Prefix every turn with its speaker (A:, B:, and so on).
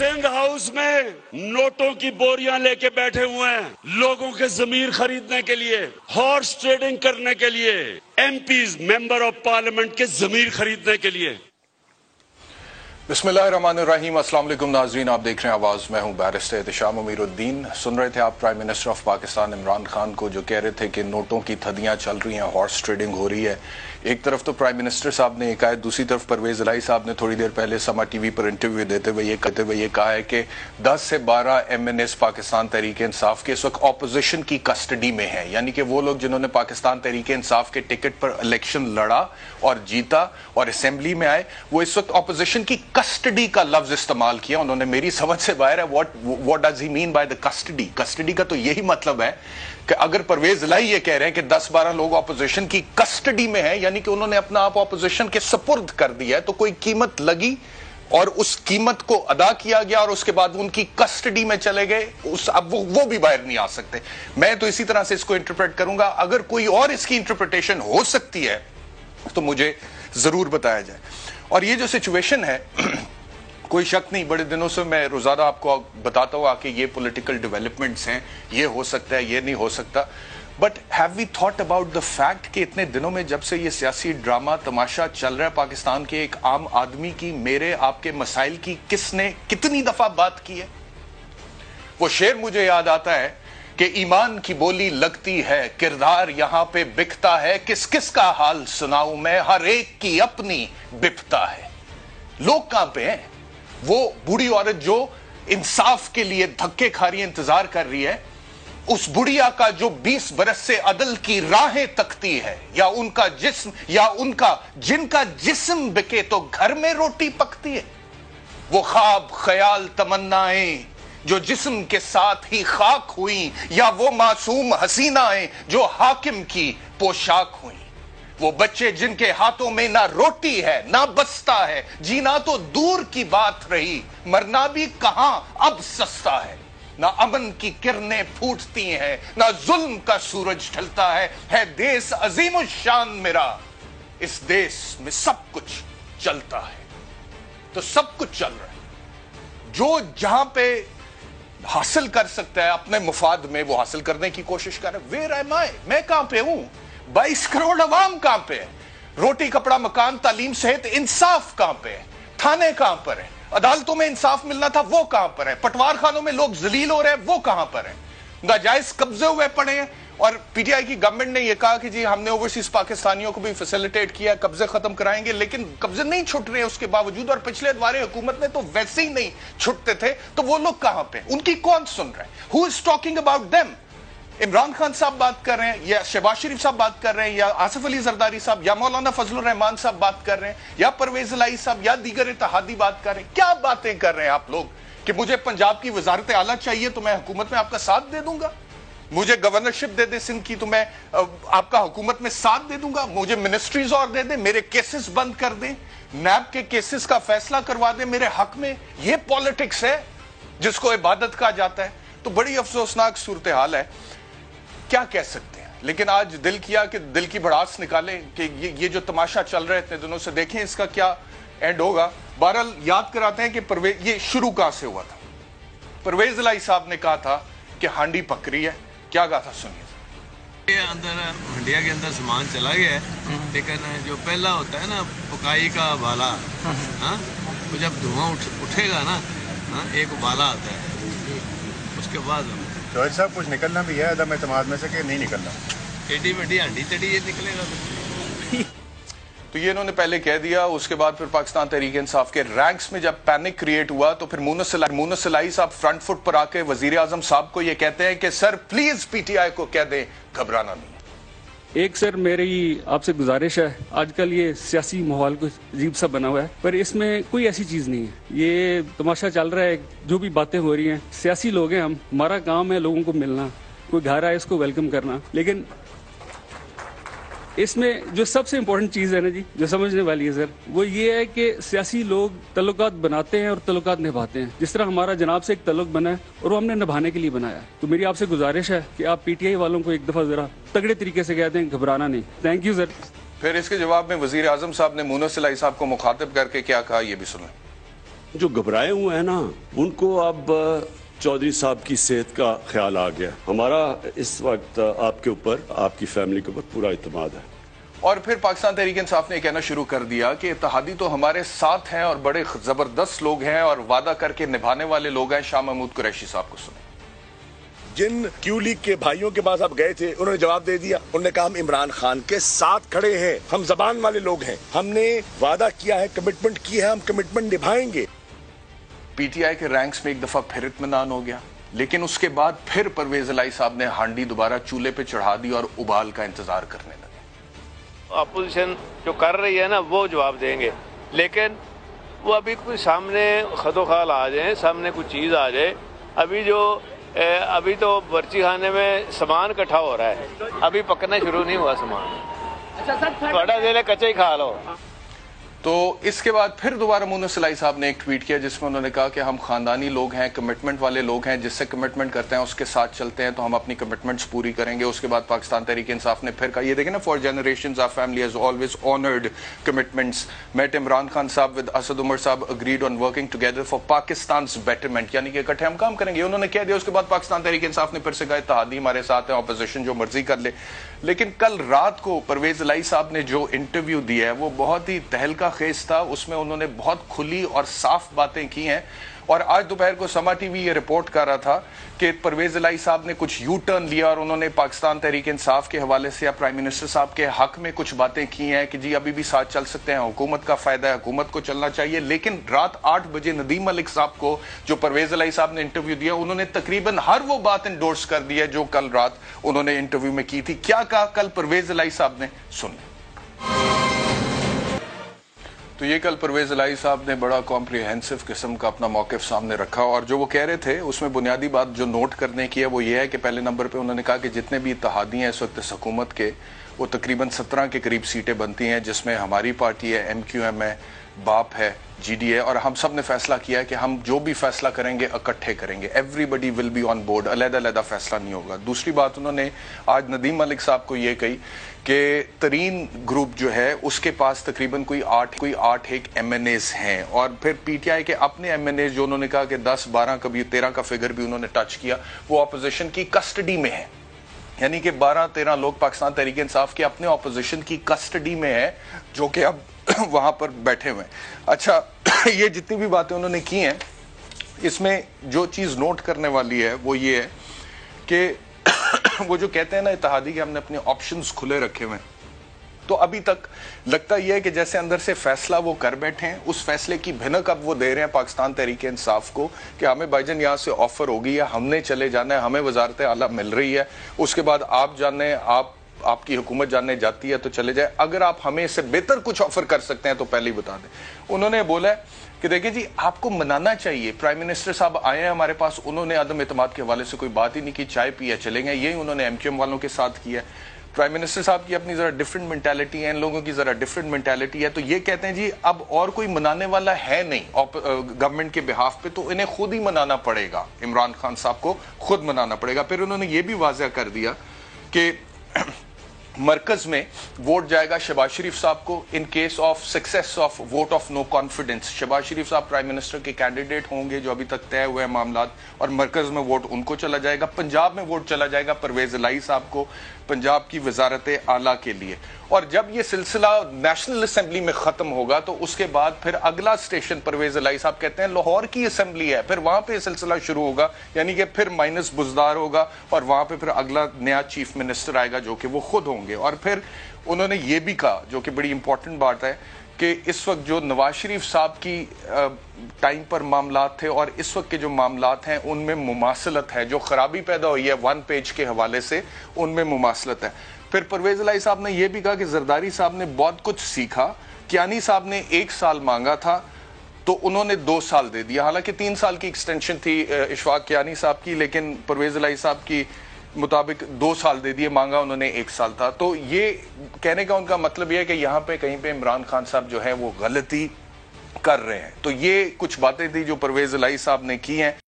A: Sindh house में नोटों की बोरियां लेके बैठे हुए हैं लोगों के जमीर खरीदने के लिए, हॉर्स ट्रेडिंग करने के लिए, एमपीज मेंबर ऑफ पार्लियामेंट के जमीर खरीदने के लिए।
B: बिस्मिल्लाहिर्रहमानिर्रहीम। अस्सलाम वालेकुम नाज़रीन, आप देख रहे हैं आवाज़। मैं हूं बैरिस्टर एहतिशाम अमीरुद्दीन। सुन रहे थे आप prime minister of Pakistan Imran Khan को, जो कह रहे थे कि नोटों की थदियां चल रही हैं, हॉर्स ट्रेडिंग हो रही है। एक तरफ तो प्राइम मिनिस्टर साहब ने कहा है, दूसरी तरफ परवेज इलाही साहब ने थोड़ी देर पहले समा टीवी पर इंटरव्यू देते हुए ये कहा है कि 10 से 12 MNAs पाकिस्तान तहरीक इंसाफ के इस वक्त ऑपोजिशन की कस्टडी में है। यानी कि वो लोग जिन्होंने पाकिस्तान तहरीक इंसाफ के टिकट पर इलेक्शन लड़ा और जीता और असेंबली में आए, वो इस वक्त ऑपोजिशन की कस्टडी का लफ्ज इस्तेमाल किया उन्होंने। मेरी समझ से बाहर है what does he mean by the custody. Custody का तो यही मतलब है कि अगर परवेज इलाही ये कह रहे हैं कि 10-12 लोग ऑपोजिशन की कस्टडी में हैं, यानी कि उन्होंने अपना आप ऑपोजिशन के सुपुर्द कर दिया है, तो कोई कीमत लगी और उस कीमत को अदा किया गया और उसके बाद वो उनकी कस्टडी में चले गए। अब वो भी बाहर नहीं आ सकते। मैं तो इसी तरह से इसको इंटरप्रेट करूंगा। अगर कोई और इसकी इंटरप्रिटेशन हो सकती है तो मुझे जरूर बताया जाए। और ये जो सिचुएशन है, कोई शक नहीं, बड़े दिनों से मैं रोजाना आपको बताता हूं कि ये पॉलिटिकल डेवलपमेंट्स हैं, ये हो सकता है, ये नहीं हो सकता। But have we thought about the fact कि इतने दिनों में जब से ये सियासी ड्रामा तमाशा चल रहा है पाकिस्तान के एक आम आदमी की, मेरे आपके मसाइल की किसने कितनी दफा बात की है? वो शेर मुझे याद आता है कि ईमान की बोली लगती है, किरदार यहां पे बिकता है, किस किस का हाल सुनाऊं मैं, हर एक की अपनी बिपता है। लोग कहां पे हैं? वो बूढ़ी औरत जो इंसाफ के लिए धक्के खा रही है, इंतजार कर रही है, उस बुढ़िया का जो 20 बरस से अदल की राहें तकती है, या उनका जिस्म, या उनका जिनका जिस्म बिके तो घर में रोटी पकती है। वो ख्वाब ख्याल तमन्नाएं जो जिस्म के साथ ही खाक हुई, या वो मासूम हसीनाएं जो हाकिम की पोशाक हुई। वो बच्चे जिनके हाथों में ना रोटी है ना बस्ता है, जीना तो दूर की बात रही, मरना भी कहां अब सस्ता है। ना अमन की किरणें फूटती हैं, ना जुल्म का सूरज ढलता है देश अजीम शान मेरा, इस देश में सब कुछ चलता है। तो सब कुछ चल रहा है। जो जहां पे हासिल कर सकता है अपने मुफाद में, वो हासिल करने की कोशिश कर रहे। वेयर एम आई? मैं कहां पे हूं? 22 करोड़ अवाम कहां पे है? रोटी कपड़ा मकान तालीम सहित इंसाफ कहां पे है? थाने कहां पर है? अदालतों में इंसाफ मिलना था, वो कहां पर है? पटवार खानों में लोग जलील हो रहे हैं, वो कहां पर है? नाजायज कब्जे हुए पड़े हैं। और पीटीआई की गवर्नमेंट ने यह कहा कि जी हमने ओवरसीज पाकिस्तानियों को भी फैसिलिटेट किया, कब्जे खत्म कराएंगे, लेकिन कब्जे नहीं छुट रहे उसके बावजूद। और पिछले द्वारे हुकूमत में तो वैसे ही नहीं छुटते थे। तो वो लोग कहां पे? उनकी कौन सुन रहा है? Who is talking about them? Imran Khan साहब बात कर रहे हैं, या शहबाज शरीफ साहब बात कर रहे हैं, या आसिफ अली जरदारी साहब, या मौलाना फजलुर रहमान साहब बात कर रहे हैं, या परवेज इलाही साहब, या दीगर इत्तेहादी बात कर रहे हैं? क्या बातें कर रहे हैं आप लोग कि मुझे पंजाब की वजारत आला चाहिए तो मैं हुकूमत में आपका साथ दे दूंगा, मुझे गवर्नरशिप दे दे सिंध की तो मैं आपका हुकूमत में साथ दे दूंगा, मुझे मिनिस्ट्रीज और दे दे, मेरे केसेस बंद कर दें, नैब के केसेस का फैसला करवा दे मेरे हक में। ये पॉलिटिक्स है जिसको इबादत कहा जाता है। तो बड़ी अफसोसनाक सूरत हाल है, क्या कह सकते हैं। लेकिन आज दिल किया कि दिल की भड़ास निकालें कि ये जो तमाशा चल रहा है इतने दिनों से, देखें इसका क्या एंड होगा। बहरहाल याद कराते हैं कि ये शुरू कहां से हुआ था। परवेज इलाही साहब ने कहा था कि हांडी पक रही है। क्या कहा था, सुनिए।
C: अंदर हंडिया के अंदर सामान चला गया है, लेकिन जो पहला होता है ना पकाई का उबाला, तो जब धुआं उठेगा ना, एक उबाला आता है, उसके बाद
D: जज साहब कुछ निकलना भी है अदम एतमाद में से कि नहीं निकलना?
C: एडी बड़ी हंडी तड़ी ये निकलेगा।
B: तो ये इन्होंने पहले कह दिया। उसके बाद फिर पाकिस्तान तहरीक इंसाफ के रैंक्स में जब पैनिक क्रिएट हुआ तो फिर मुनस इलाही साहब फ्रंट फुट पर आके वजीर आजम साहब को ये कहते हैं कि सर प्लीज पीटीआई को कह दें घबराना नहीं।
E: एक सर मेरी आपसे गुजारिश है, आजकल ये सियासी माहौल कुछ अजीब सा बना हुआ है, पर इसमें कोई ऐसी चीज नहीं है। ये तमाशा चल रहा है, जो भी बातें हो रही हैं, सियासी लोग हैं हम, हमारा काम है लोगों को मिलना, कोई घर आए इसको वेलकम करना। लेकिन इसमें जो सबसे इम्पोर्टेंट चीज़ है ना जी, जो समझने वाली है सर, वो ये है कि सियासी लोग तल्लुकात बनाते हैं और तल्लुकात निभाते हैं। जिस तरह हमारा जनाब से एक तल्लुक बना है और वो हमने निभाने के लिए बनाया है। तो मेरी आपसे गुजारिश है कि आप पीटीआई वालों को एक दफ़ा ज़रा तगड़े तरीके से कहते हैं घबराना नहीं। Thank you sir.
B: फिर इसके जवाब में वजीर आजम साहब ने मुनस इलाही साहब को मुखातिब करके क्या कहा, ये भी सुने।
A: जो घबराए हुए हैं ना, उनको अब चौधरी साहब की सेहत का ख्याल आ गया। हमारा इस वक्त आपके ऊपर, आपकी फैमिली के ऊपर पूरा इत्मीनान है।
B: और फिर पाकिस्तान तहरीक इंसाफ ने कहना शुरू कर दिया कि इत्तेहादी तो हमारे साथ हैं और बड़े जबरदस्त लोग हैं और वादा करके निभाने वाले लोग हैं। शाह महमूद कुरैशी साहब को सुने।
F: जिन क्यू लीग के भाइयों के पास आप गए थे, उन्होंने जवाब दे दिया। उन्होंने कहा हम इमरान खान के साथ खड़े हैं, हम जबान वाले लोग हैं, हमने वादा किया है, कमिटमेंट की है, हम कमिटमेंट निभाएंगे।
B: पीटीआई के रैंक्स में एक दफा फिर इत्मीनान हो गया, लेकिन उसके बाद फिर परवेज इलाही साहब ने हांडी दोबारा चूल्हे पे चढ़ा दी और उबाल का इंतजार करने लगे।
C: अपोजिशन जो कर रही है ना वो जवाब देंगे, लेकिन वो अभी कोई सामने खदोखाल आ जाए, सामने कुछ चीज़ आ जाए। अभी तो बर्ची खाने में सामान इकट्ठा हो रहा है, अभी पकना शुरू नहीं हुआ सामान। थोड़ा देर कच्चा ही खा लो।
B: तो इसके बाद फिर दोबारा मुन्नस इलाही साहब ने एक ट्वीट किया जिसमें उन्होंने कहा कि हम खानदानी लोग हैं, कमिटमेंट वाले लोग हैं, जिससे कमिटमेंट करते हैं उसके साथ चलते हैं, तो हम अपनी कमिटमेंट्स पूरी करेंगे। उसके बाद पाकिस्तान तहरीक इंसाफ ने फिर कहा, ये देखें ना, for generations our family has always honoured commitments. Met Imran Khan साहब विद असद उमर साहब agreed on working together for Pakistan's betterment, यानी कि इकट्ठे हम काम करेंगे, उन्होंने कह दिया। उसके बाद पाकिस्तान तहरीक इंसाफ ने फिर से कहा इत्तेहादी हमारे साथ है, ऑपोजिशन जो मर्जी कर ले। लेकिन कल रात को परवेज इलाही साहब ने जो इंटरव्यू दिया है वो बहुत ही तहलका खेज था। उसमें उन्होंने बहुत खुली और साफ बातें की हैं। और आज दोपहर को समा टीवी ये रिपोर्ट कर रहा था कि परवेज इलाही साहब ने कुछ यू टर्न लिया और उन्होंने पाकिस्तान तहरीक इंसाफ के हवाले से या प्राइम मिनिस्टर साहब के हक में कुछ बातें की हैं कि जी अभी भी साथ चल सकते हैं, हुकूमत का फायदा है, हुकूमत को चलना चाहिए। लेकिन रात 8 बजे नदीम मलिक साहब को जो परवेज इलाही साहब ने इंटरव्यू दिया, उन्होंने तकरीबन हर वो बात इंडोर्स कर दी है जो कल रात उन्होंने इंटरव्यू में की थी। क्या कहा कल परवेज इलाही साहब ने, सुन। तो ये कल परवेज इलाही साहब ने बड़ा कॉम्प्रिहेंसिव किस्म का अपना मौक़िफ़ सामने रखा और जो वो कह रहे थे उसमें बुनियादी बात जो नोट करने की है वो ये है कि पहले नंबर पे उन्होंने कहा कि जितने भी इत्तेहादी हैं इस वक्त इस हुकूमत के, वो तकरीबन 17 के करीब सीटें बनती हैं, जिसमें हमारी पार्टी है, MQM है, बाप है, GD है, और हम सब ने फैसला किया है कि हम जो भी फैसला करेंगे इकट्ठे करेंगे। Everybody will be on board, अलग-अलग फैसला नहीं होगा। दूसरी बात उन्होंने आज नदीम मलिक साहब को ये कही कि तरीन ग्रुप जो है उसके पास तकरीबन कोई 8 MNAs हैं, और फिर PTI के अपने MNAs जो उन्होंने कहा कि 10, 12, कभी 13 का फिगर भी उन्होंने टच किया, वो ऑपोजिशन की कस्टडी में है। यानी कि 12-13 लोग पाकिस्तान तहरीक इंसाफ के अपने ऑपोजिशन की कस्टडी में है, जो कि अब वहां पर बैठे हुए हैं। अच्छा, ये जितनी भी बातें उन्होंने की हैं, इसमें जो चीज नोट करने वाली है वो ये है कि वो जो कहते हैं ना इत्तेहादी के हमने अपने ऑप्शंस खुले रखे हुए हैं, तो अभी तक लगता यह है कि जैसे अंदर से फैसला वो कर बैठे हैं, उस फैसले की भिनक अब वो दे रहे हैं पाकिस्तान तहरीक इंसाफ को कि हमें भाईजान यहाँ से ऑफर होगी है, हमने चले जाना है, हमें वजारत आला मिल रही है, उसके बाद आप जाने, आपकी हुकूमत जानने जाती है तो चले जाए, अगर आप हमें इससे बेहतर कुछ ऑफर कर सकते हैं तो पहले ही बता दें। उन्होंने बोला है कि देखिए जी, आपको मनाना चाहिए। प्राइम मिनिस्टर साहब आए हैं हमारे पास, उन्होंने अदम एतमाद के हवाले से कोई बात ही नहीं की, चाय पिया चले गए, यही उन्होंने MQM वालों के साथ किया। प्राइम मिनिस्टर साहब की अपनी जरा डिफरेंट मेंटालिटी है, इन लोगों की जरा डिफरेंट मेंटालिटी है, तो ये कहते हैं जी अब और कोई मनाने वाला है नहीं गवर्नमेंट के बिहाफ पे, तो इन्हें खुद ही मनाना पड़ेगा, इमरान खान साहब को खुद मनाना पड़ेगा। फिर उन्होंने ये भी वाज़ह कर दिया कि मरकज में वोट जाएगा शहबाज शरीफ साहब को in case of success of vote of no confidence. Shahbaz Sharif साहब प्राइम मिनिस्टर के कैंडिडेट होंगे जो अभी तक तय हुए हैं मामलात, और मरकज में वोट उनको चला जाएगा। पंजाब में वोट चला जाएगा परवेज इलाही साहब को पंजाब की वजारत आला के लिए। और जब ये सिलसिला नेशनल असेंबली में खत्म होगा तो उसके बाद फिर अगला स्टेशन परवेज इलाही साहब कहते हैं लाहौर की असेंबली है, फिर वहां पे सिलसिला शुरू होगा, यानी कि फिर माइनस बुजदार होगा और वहां पे फिर अगला नया चीफ मिनिस्टर आएगा जो कि वो खुद होंगे। और फिर उन्होंने ये भी कहा, जो कि बड़ी इंपॉर्टेंट बात है, कि इस वक्त जो नवाज शरीफ साहब की टाइम पर मामलात थे और इस वक्त के जो मामलात हैं उनमें मुमासलत है, जो खराबी पैदा हुई है 1 पेज के हवाले से उनमें मुमासलत है। फिर परवेज इलाही साहब ने यह भी कहा कि जरदारी साहब ने बहुत कुछ सीखा, कियानी साहब ने 1 साल मांगा था तो उन्होंने 2 साल दे दिया, हालांकि 3 साल की एक्सटेंशन थी इशफाक कियानी साहब की, लेकिन परवेज इलाही साहब की मुताबिक 2 साल दे दिए, मांगा उन्होंने 1 साल था। तो ये कहने का उनका मतलब यह है कि यहाँ पे कहीं पे इमरान खान साहब जो है वो गलती कर रहे हैं। तो ये कुछ बातें थी जो परवेज इलाही साहब ने की हैं।